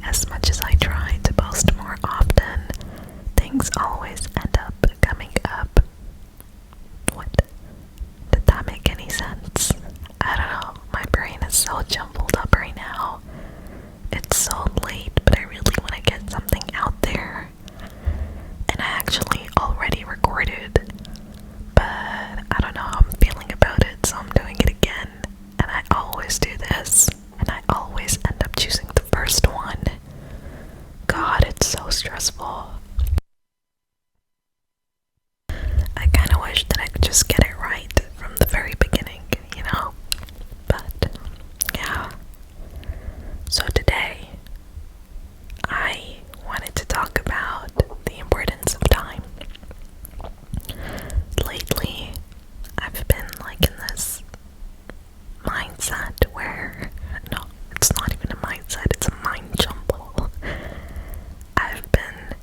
as much as I try to post more often, things always end up coming up. What? Did that make any sense? I don't know, my brain is so jumbled up right now. It's so late, but I really want to get something out there. And I actually already recorded, but I don't know how I'm feeling about it, so I'm doing it again. And I always do this, and I always end up choosing the first one. God, it's so stressful. I kind of wish that I could just get it right from the very beginning, you know? But, yeah. So today, I wanted to talk about the importance of time. Lately, I've been like in this mindset where, no, it's not even a mindset, it's a mind jumble. I've been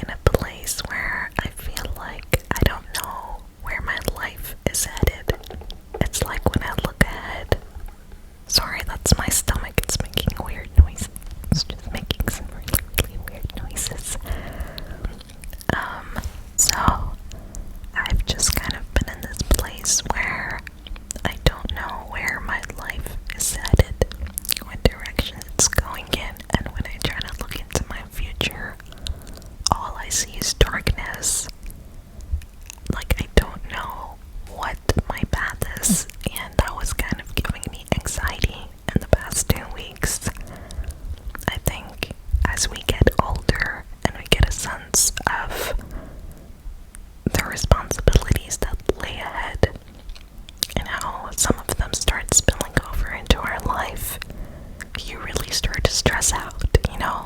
in a place where I feel like I don't know where my life is headed. It's like when I look ahead. Sorry, that's my stomach, it's making weird noises. It's just making some really weird noises. So I've just kind of been in this place where I don't know where my life is headed, what direction it's going in, and when I try to look into my future, all I see is darkness. Like, I don't know what my path is, and that was kind of giving me anxiety in the past 2 weeks. I think as we get older and we get a sense of the responsibilities that lay ahead and how some of them start spilling over into our life, you really start to stress out, you know?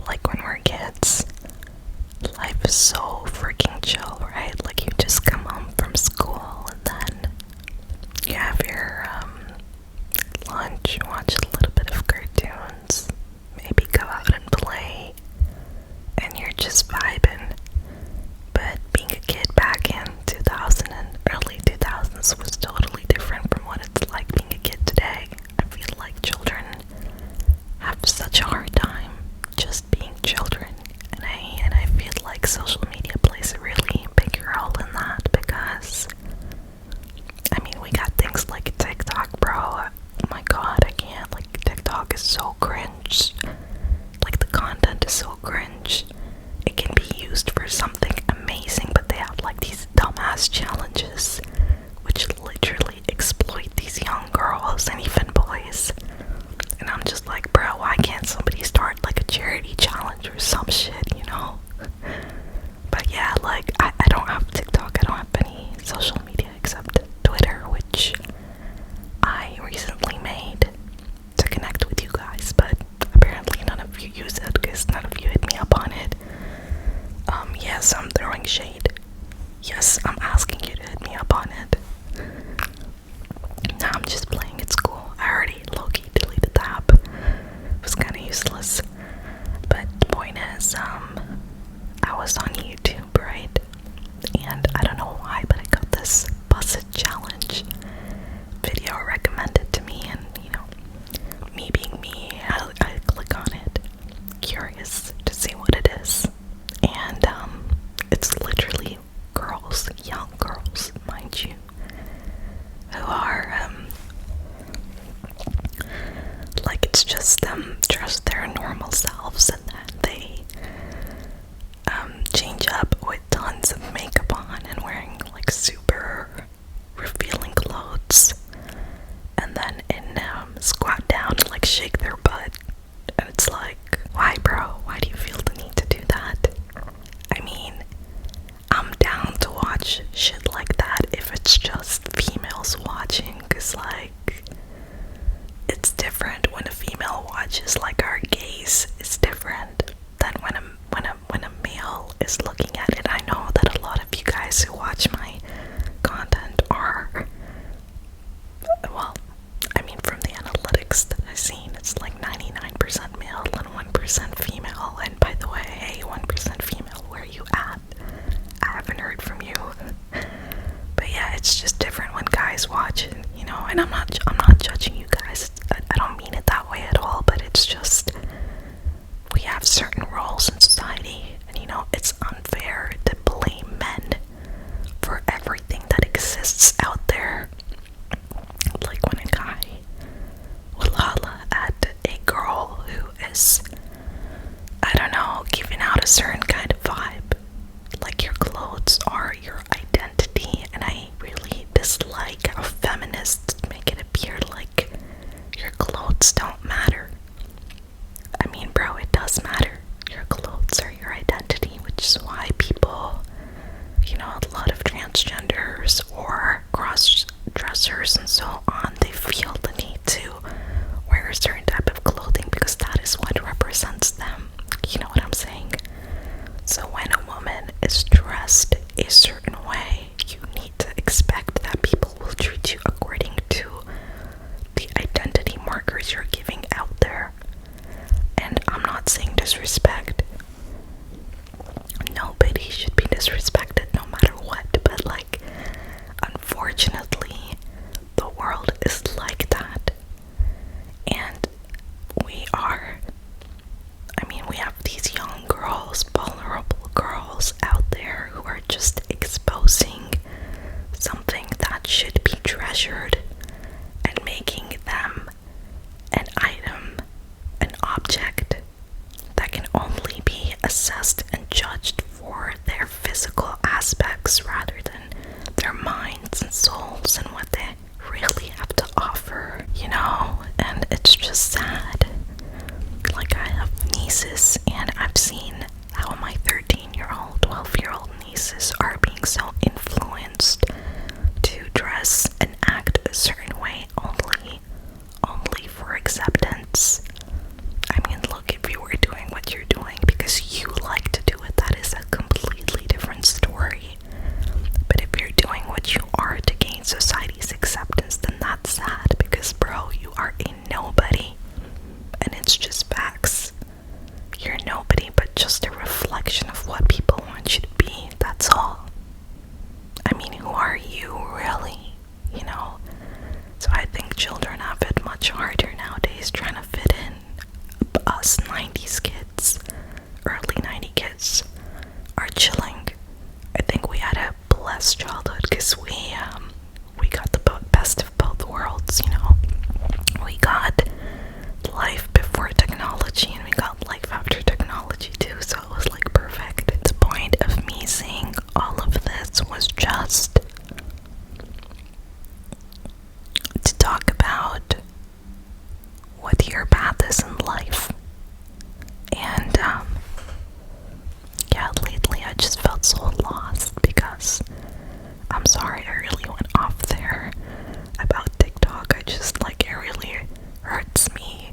Like when we're kids, life is so freaking chill, right? Like you just come home from school and then you have your lunch, watch a little bit of cartoons, maybe go out and play, and you're just vibing. But being a kid back in 2000 and early 2000s was totally different from what it's like being a kid today. I feel like children have such a hard time just being children, and I feel like social media plays a really big role in that, because I mean, we got things like TikTok, bro. Oh my god, I can't. Like, TikTok is so cringe. Like, the content is so cringe. It can be used for something amazing, but they have like these dumbass challenges which literally exploit these young girls and even boys. And I'm just like, bro, why can't somebody start like a charity challenge or some shit, you know? But yeah, like, I don't have TikTok, I don't have any social media except Twitter, which I recently made to connect with you guys, but apparently none of you use it because none of you hit me up on it. Yes, I'm throwing shade. Yes, I'm asking you to hit me up on it. No, I'm just playing, it's cool. I already low-key deleted the app. It was kinda useless. But the point is, I was on YouTube, right? And I don't know why, but I got this Buzz It challenge video recommended to me, and you know, me being me, I click on it, curious to see what it is. And it's literally girls, young girls, mind you, who are like, it's just them dressed their normal selves, and then they change up with tons of makeup on and wearing like super revealing clothes, and then in squat down to like shake their butt. And it's like, why, bro? Why do you feel the need to do that? I mean, I'm down to watch shit like that if it's just females watching, cause like, it's different when a female watches. Like, our gaze is different than when a male is looking at it. I know that a lot of you guys who watch my content are, well, I mean, from the analytics that I've seen, it's like 99% male and 1% female. And by the way, hey, 1% female, where are you at? I haven't heard from you. But yeah, it's just different when guys watch it, you know. And I'm not judging you guys. I don't mean it that way. clothes don't matter. I mean, bro, it does matter. Your clothes are your identity, which is why people, a lot of transgenders or cross-dressers and so on, they feel the need to wear a certain type of clothing because that is what represents them. You know what I'm saying? So when a woman is dressed a certain way, you need to expect that people will treat you according to the identity markers you're giving out there. And I'm not saying disrespect. Nobody should be disrespected no matter what, but unfortunately, the world is like that. And we have these young girls, vulnerable girls out there who are just exposing something that should be treasured and making them an item, an object that can only be assessed and judged for their physical aspects rather than their minds and souls and what they really have to offer, and it's just sad. I have nieces, and I've seen how my 13-year-old, 12-year-old nieces are being so influenced to dress and act a certain way only for acceptance. I mean, look, if you were doing what you're doing because you like to do it, that is a completely different story. But if you're doing what you are to gain society's acceptance, then that's sad because, bro, you are a nobody. And it's just facts. You're nobody but just a reflection of what people want you to be. That's all. I mean, who are you really? So I think children have it much harder nowadays trying to fit in. Us 90s kids, early 90s kids are chilling. I think we had a blessed childhood because we got the best of both worlds, We got life before technology and we got life after technology too, so it was perfect. The point of me saying all of this was just to talk about what your path is in life. And lately I just felt so lost because I'm sorry I really went off there about TikTok. It really hurts me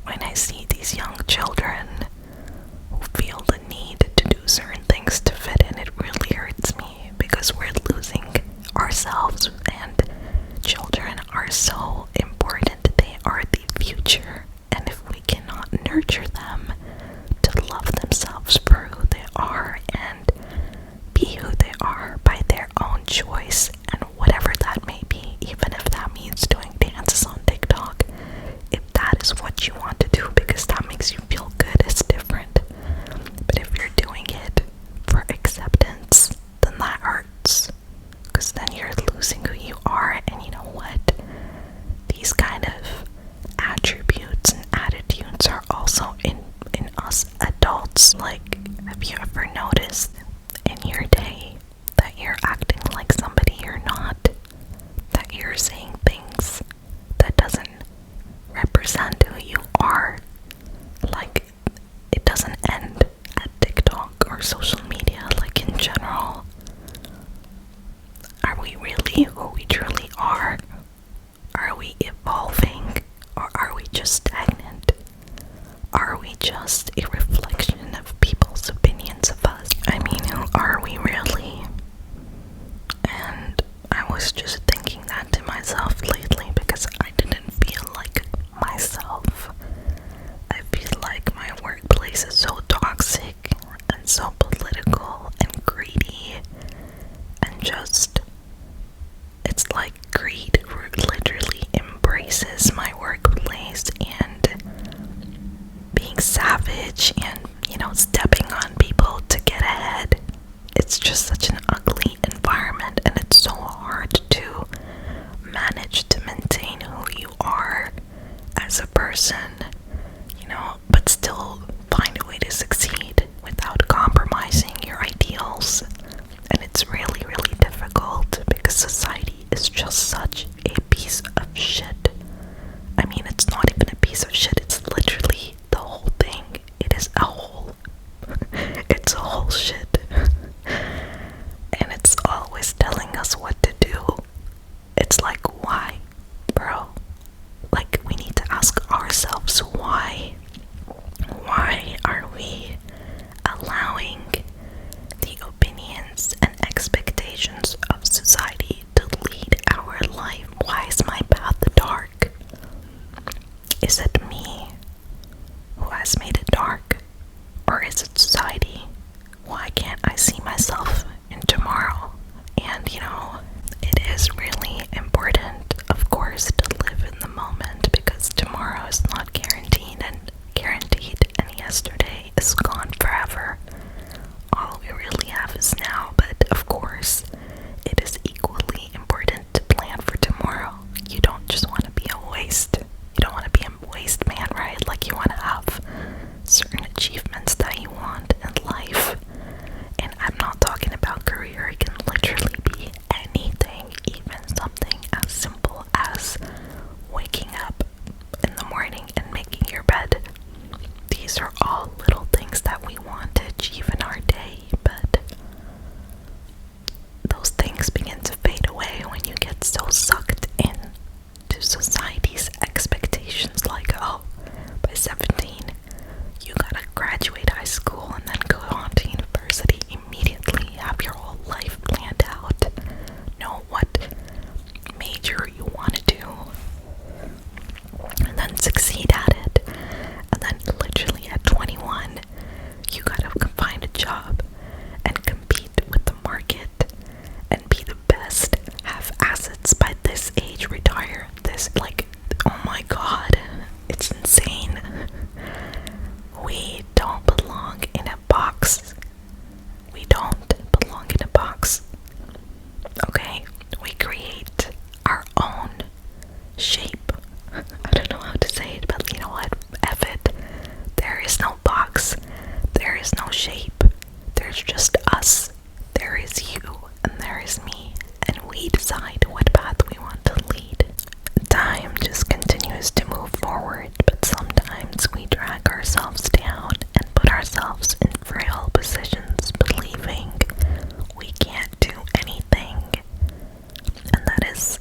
when I see these young children who feel the need to do certain things to fit in. It really hurts me because we're losing ourselves, and children are so important. They are the future, and if we cannot nurture them to love themselves for who they are and be who they are by their own choice, and whatever that may be, even if that means doing dances on TikTok, if that is what you want to do because that makes you feel good, it's different. But if you're doing it for acceptance, then that hurts because then you're losing who you are. And you know what? These kind of attributes and attitudes are also in us adults. Have you ever noticed in your day that you're acting like somebody you're not? That you're saying things that doesn't represent who you are? It doesn't end at TikTok or social media, in general. Are we really who we truly are? Are we evolving, or are we just stagnant? Are we just a reflection of people's opinions of us? I mean, who are we really? And I was just thinking that to myself lately because I didn't feel like myself. I feel like my workplace is so toxic and so political and greedy, and just, it's like greed literally embraces my workplace, and being savage and, stepping on people to get ahead. It's just such an ugly environment, and it's so hard to manage to maintain who you are as a person, but still find a way to succeed without compromising your ideals. And it's really, really difficult because society is just such a piece of shit. I mean, it's not even a piece of shit. It's literally the whole thing. It is a whole, it's a whole shit. And it's always telling us what to do. It's like, why, bro? Like, we need to ask ourselves why. Why are we allowing the opinions and expectations of society to lead our life? Why is my path dark? Is it me who has made it dark? Or is it society? Why can't I see myself in tomorrow? And it is really important, of course, to live in the moment, because tomorrow is not guaranteed, and yesterday is gone forever. All we really have is now, but of course, it is equally important to plan for tomorrow. You don't just want to be a waste. You don't want to be a waste man, right? Like, you want to have certain achievements that you want in life. And I'm not talking about career. It can literally be anything, even something as simple as waking up in the morning and making your bed. These are all little things that we want to achieve in our day, but those things begin to fade away when you get so sucked in to society's expectations, like, oh, by 17 you gotta graduate high school and then go on to university immediately, have your whole life planned out, know what major you want to do, and then succeed at it. And then literally at 21 you gotta find a job and compete with the market and be the best, have assets by this age, retire this, like, oh my god, it's insane. We don't belong in a box. We don't belong in a box. Okay? We create our own shape. I don't know how to say it, but you know what? F it. There is no box. There is no shape. There's just us. There is you and there is me. And we decide what path we want to lead. Time just continues to move forward, but sometimes we drag ourselves down and put ourselves in frail positions, believing we can't do anything. And that is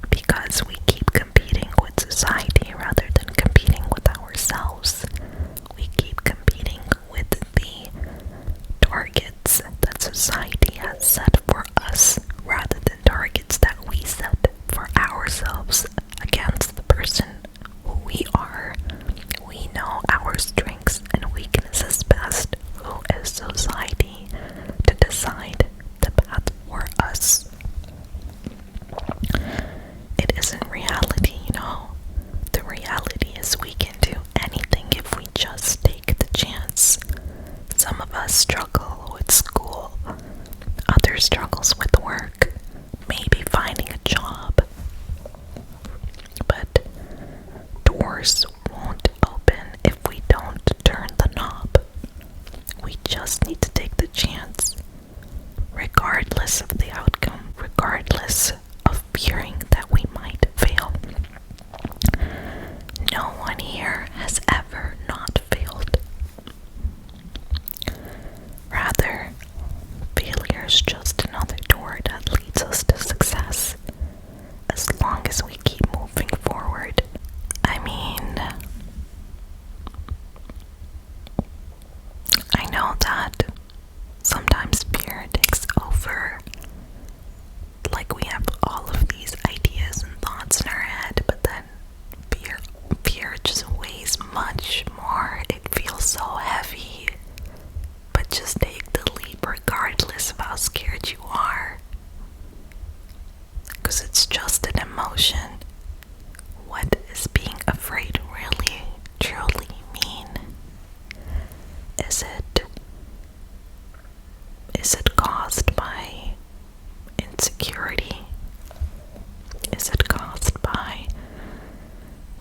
because we keep competing with society rather than competing with ourselves. We keep competing with the targets that society has set for us rather than targets that we set for ourselves against the person who we are. We know our strengths and weaknesses best. Who is society to decide the path for us? It isn't reality, The reality is we can do anything if we just take the chance. Some of us struggle with school, others struggles with work, maybe finding a job. But doors won't open if we don't turn the knob. We just need to take the chance, regardless of the outcome, regardless of fearing that we might fail. No one here has ever not failed. Rather, failure is just another door that leads us to success, as long as we keep moving forward. I mean, I know that sometimes fear takes over. Like, we have all of these ideas and thoughts in our head, but then fear just weighs much more. It feels so heavy. But just take the leap regardless of how scared you are. Because it's just an emotion. What does being afraid really, truly mean? Is it caused by insecurity? Is it caused by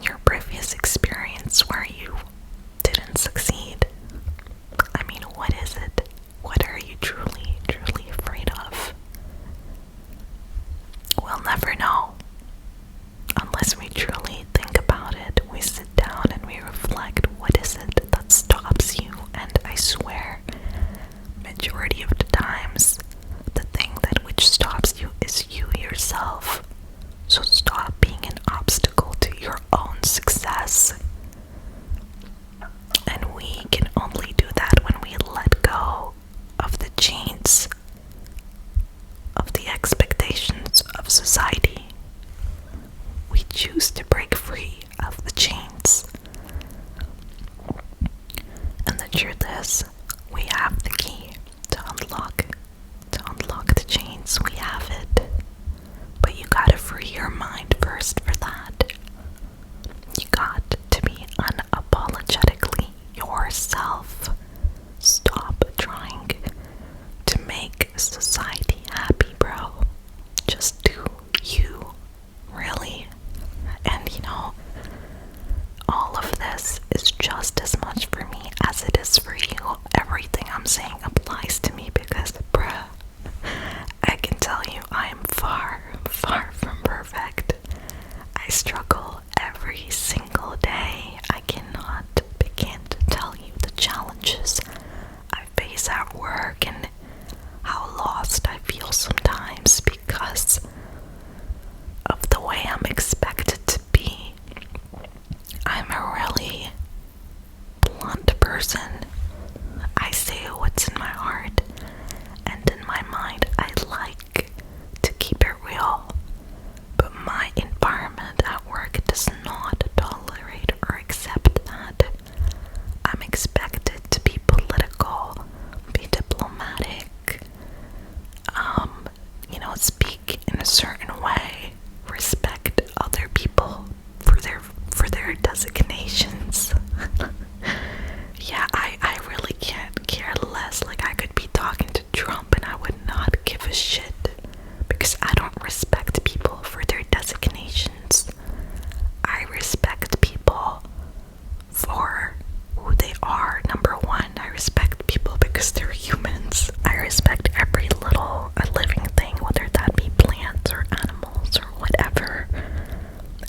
your previous experience where you didn't succeed? I mean, what is it? What are you truly, truly afraid of? We'll never know unless we truly think about it. We sit down us. And we can only do that when we let go of the chains of the expectations of society. We choose to break free of the chains. And the truth is, we have the key to unlock the chains. We have it. But you gotta free your mind first for that. You got to be unapologetically yourself. Stop trying to make society happy, bro. Just do you, really. And you know, all of this is just as much for me as it is for you. Everything I'm saying applies to me because, bruh, I can tell you I am far, far from perfect. I struggle every single day. I cannot begin to tell you the challenges I face at work and how lost I feel sometimes because of the way I'm expected to be. I'm a really blunt person. I say what's in my heart, and in my mind I like to keep it real. But my environment at work does not tolerate or accept that. I'm expected to be political, be diplomatic, speak in a certain way, respect other people for their designations. Yeah, I really can't care less. Like, I could be talking to Trump and I would not give a shit because I don't respect people for their designations. I respect people for who they are. Number one, I respect people because they're humans. I respect every little living thing, whether that be plants or animals or whatever.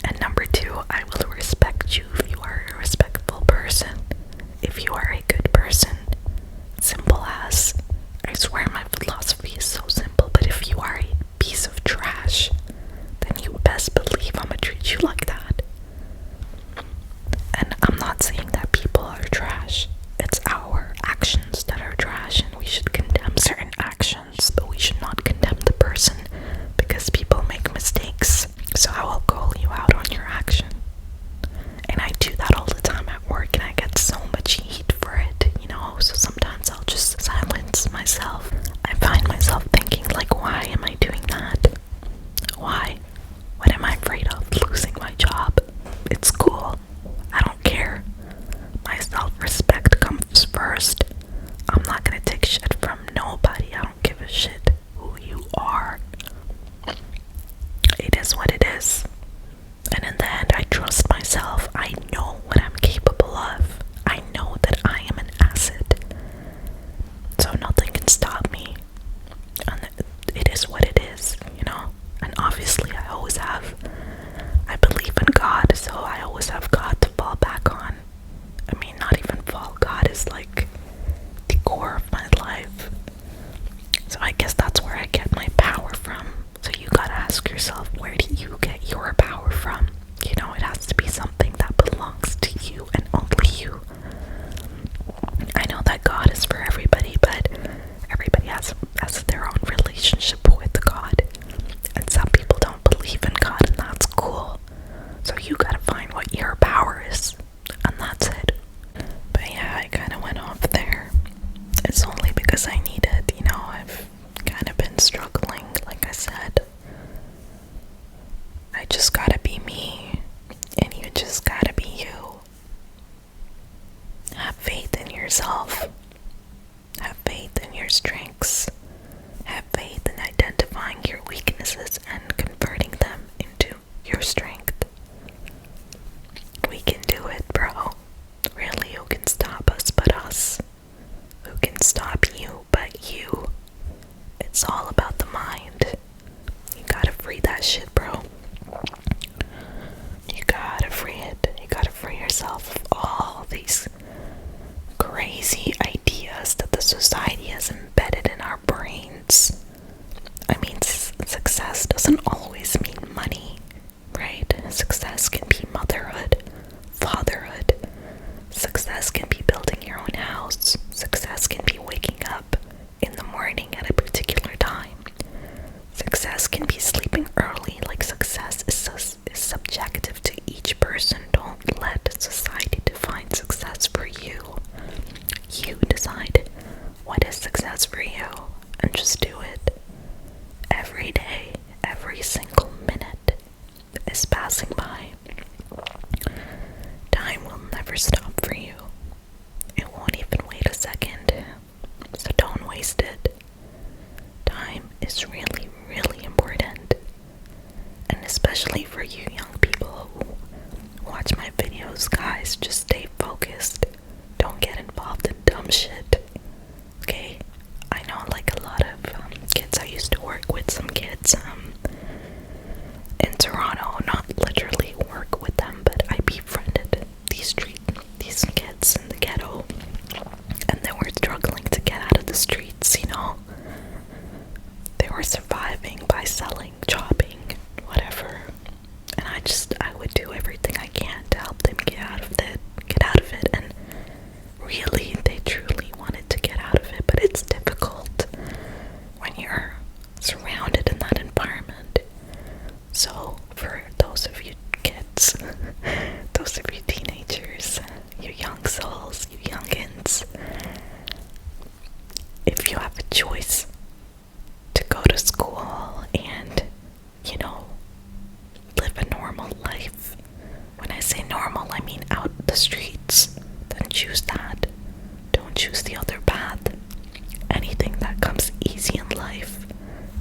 And number two, I will respect you if you are a respectful person, if you are a good person. Simple as. I swear my philosophy is so simple, but if you are a piece of trash, then you best believe I'm gonna treat you like that. And I'm not saying that people are trash. It's our actions that are trash, and we should condemn certain actions, but we should not condemn the person because people make mistakes. So I will call you out on your action. And I do that all the time at work, and I get so much heat for it, so sometimes I'll just silence myself. I find myself thinking, like, why am I doing that? Why? What am I afraid of? Losing my job? It's cool. I don't care. My self-respect comes first. I'm not gonna take shit from nobody. I don't give a shit who you are. It is what it is. And in the end, I trust myself. I know what I'm capable of. I know that I am an asset. So nothing can stop me. And it is what it is, And obviously I always have. I believe in God, so I always have God to fall back on. I mean, not even fall. God is like the core of my life. So I guess that's where I get my power from. So you gotta ask yourself, where do you get your power from? It has to be something that belongs to you and only you. I know that God is for everybody, but everybody has their own relationship with God. And some people don't believe in God, and that's cool. So you gotta find what your power is, and that's it. But yeah, I kind of went off there. It's only because I need it, I've kind of been struggling, like I said. I just gotta be me, and you just gotta be you. Have faith in yourself. Have faith in your strengths. Have faith in identifying your weaknesses and converting them into your strength. We can do it, bro. Really, who can stop us but us? Who can stop you but you? It's all about the mind. You gotta free that shit, bro. You gotta free it. You gotta free yourself of all these crazy ideas that the society has embedded in our brains. I mean, success doesn't always mean money, right? Success can be motherhood, fatherhood, never stop for you. It won't even wait a second. So don't waste it. Time is really, really important. And especially for you young people who watch my videos, guys, just stay focused. Don't get involved in dumb shit. Okay? I know like a lot of kids. I used to work with some kids in Toronto. Not literally work with them, but I befriended these kids in the ghetto. And they were struggling to get out of the streets, you know? They were surviving by selling, chopping, whatever. And I would do everything I can to help them get out of it. And really, they truly wanted to get out of it, but it's difficult when you're surrounded in that environment. So for those of you kids, those of you teenagers, you young souls, you youngins, if you have a choice to go to school and, you know, live a normal life. When I say normal, I mean out the streets. Then choose that. Don't choose the other path. Anything that comes easy in life.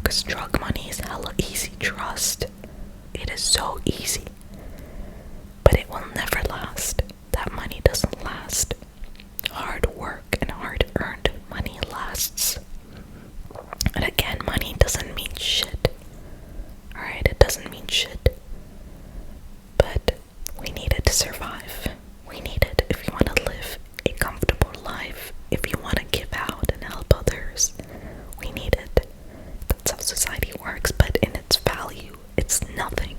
Because drug money is hella easy, trust. It is so easy. But it will never last. That money doesn't last. Hard work and hard-earned money lasts. And again, money doesn't mean shit. Alright, it doesn't mean shit. But we need it to survive. We need it if you want to live a comfortable life. If you want to give out and help others. We need it. That's how society works, but in its value, it's nothing.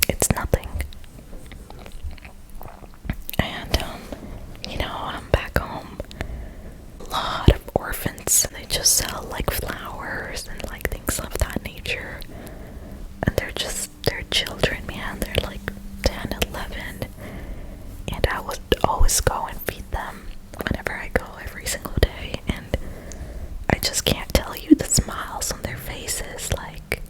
It's nothing. And, you know, I'm back home. A lot of orphans, they just sell like flowers and like things of that nature. And they're children, man. They're like 10, 11. And I would always go and feed them whenever I go every single day. And I just can't tell you the smiles on their faces. Like,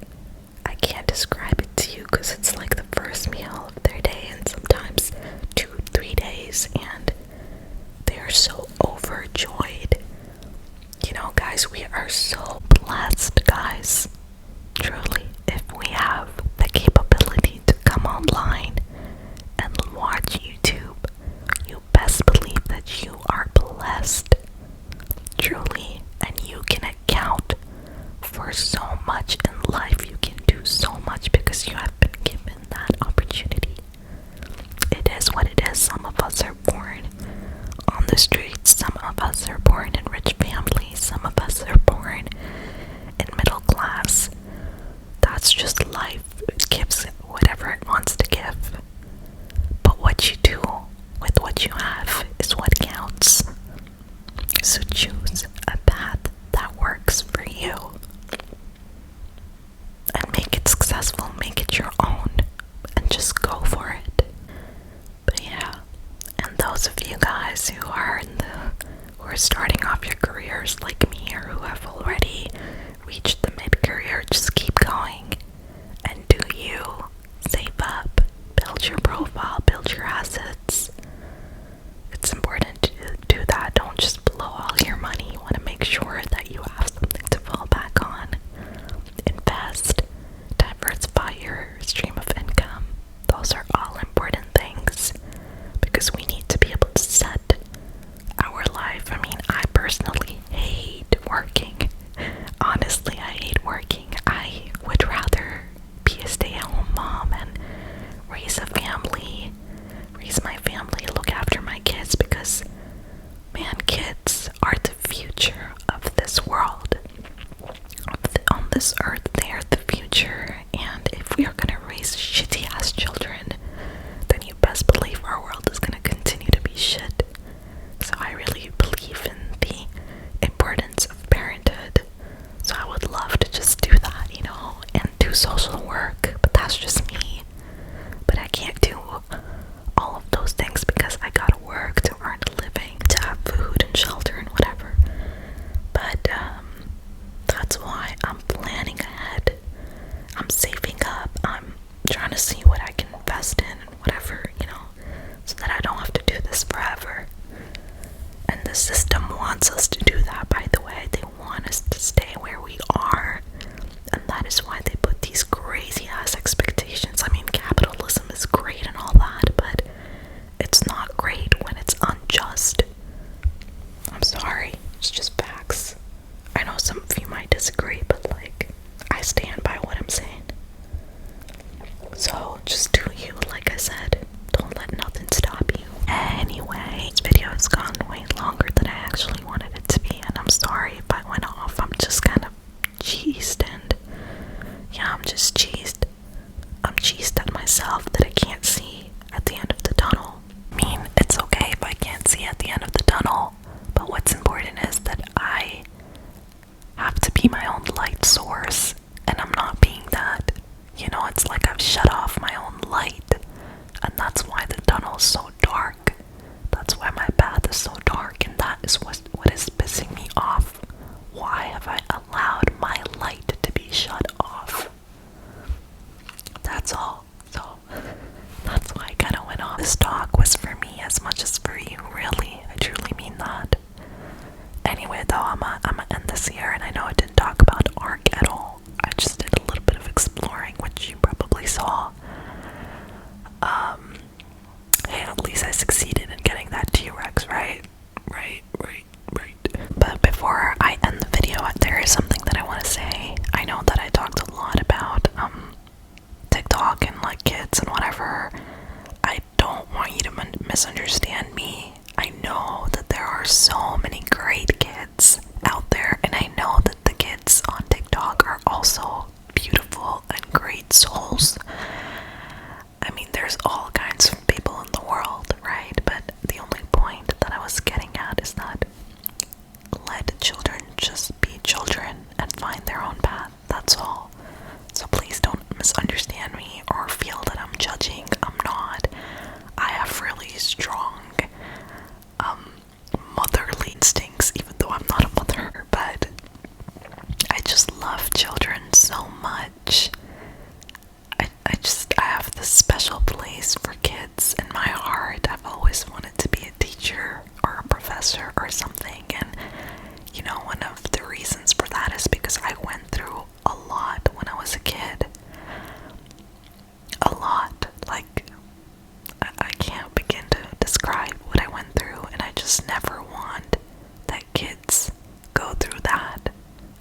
I can't describe it to you because it's like the first meal of their day and sometimes 2-3 days. And they are so overjoyed. You know, guys, we are so blessed, guys. Truly, if we have the capability to come online and watch YouTube, you best believe that you are blessed. Truly, and you can account for so much in life. You can do so much because you have been given that opportunity. It is what it is. Some of us are born on the streets. Some of us are born in rich families. Some of us are born in middle class. That's just life. It gives whatever it wants to give. But what you do with what you have is what counts. So choose a path that works for you. And make it successful. Make it your own. And just go for it. But yeah. And those of you guys who are starting off your careers like me, or who have already reached the mid-career, just keep going and do you. Save up, build your profile, build your assets. It's important to do that. Don't just blow all your money. You want to make sure that you have something to fall back on. Invest, diversify your stream of income. Those are all important things because we need to be able to set our life. I mean, I personally hate working. Honestly, I hate working. I would rather be a stay-at-home mom and raise a family video has gone way longer than I actually wanted it to be, and I'm sorry if I went off. I'm just kind of cheesed, and yeah, I'm just cheesed. I'm cheesed at myself that I can't see at the end of the tunnel. I mean, it's okay if I can't see at the end of the tunnel, but what's important is that I have to be my own light source, and I'm not being that. You know, it's like I've shut off my own light, and that's why the tunnel is so dark. That's why my path is so dark, and that is what is pissing me off. Why have I allowed my light to be shut off? That's all. So that's why I kind of went off. This talk was for me as much as for you, really. I truly mean that. Anyway, though, I'm gonna end this here, and I know I didn't talk about ARK at all. I just did a little bit of exploring, which you probably saw. Hey, at least I succeeded in getting that T-Rex, right? Right. But before I end the video, there is something that I want to say. I know that I talked a lot about TikTok and like kids and whatever. I don't want you to misunderstand me. I know that there are so many great kids out there, and I know that the kids on TikTok are also beautiful and great souls. I mean, there's all kinds of people in the world, right? But the only point that I was getting at is that let children just be children and find their own path. That's all. So please don't misunderstand me or feel that I'm judging. I'm not. I have really strong motherly instincts, even though I'm not a mother, but I just love children so much. I have this special place for kids in my heart. I've always wanted to be a teacher or a professor or something, and you know, one of the reasons for that is because I went through a lot when I was a kid. A lot. Like, I can't begin to describe what I went through, and I just never want that kids go through that.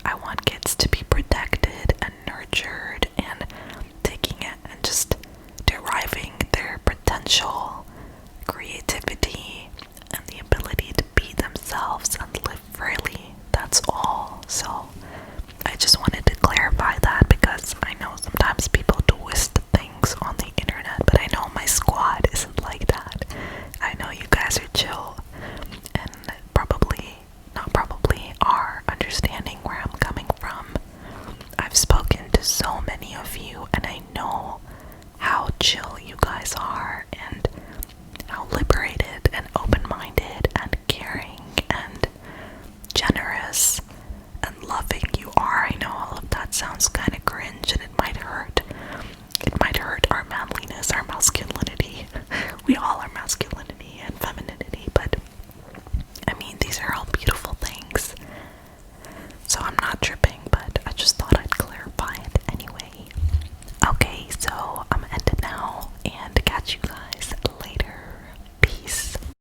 I want kids to be protected and nurtured and taking it and just deriving their potential, creativity, and the ability to be themselves and live freely. That's all. So I just wanted to clarify that, because I know sometimes people